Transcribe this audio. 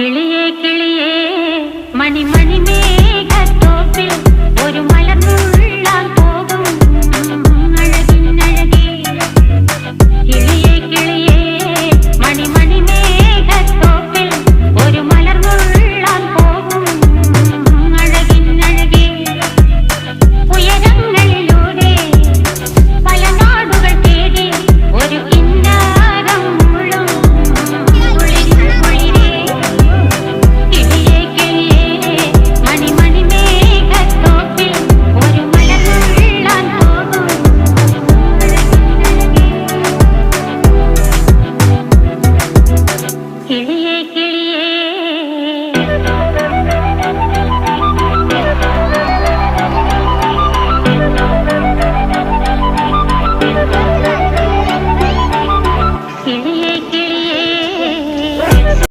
കിളിയേ കിളിയേ മണിമണി മേഘത്തോപ്പിൽ ഒരു മലർന്നുള്ളാൻ പോകും അഴകിനഴകേ. കിളിയേ കിളിയേ മണിമണി മേഘത്തോപ്പിൽ ഒരു മലർന്നുള്ളാൻ പോകും അഴകിനഴകേ. ഉയരങ്ങളിലൂടെ പല നാടുകൾ തേടി ഒരു കിന്നാരം മുള്ളും കുളിരിൽ കുളിരേ. കിളിയേ കിളിയേ മണിമണി മേഘത്തോപ്പിൽ ഒരു മലർന്നുള്ളാൻ പോകും അഴകിനഴകേ. കിളിയേ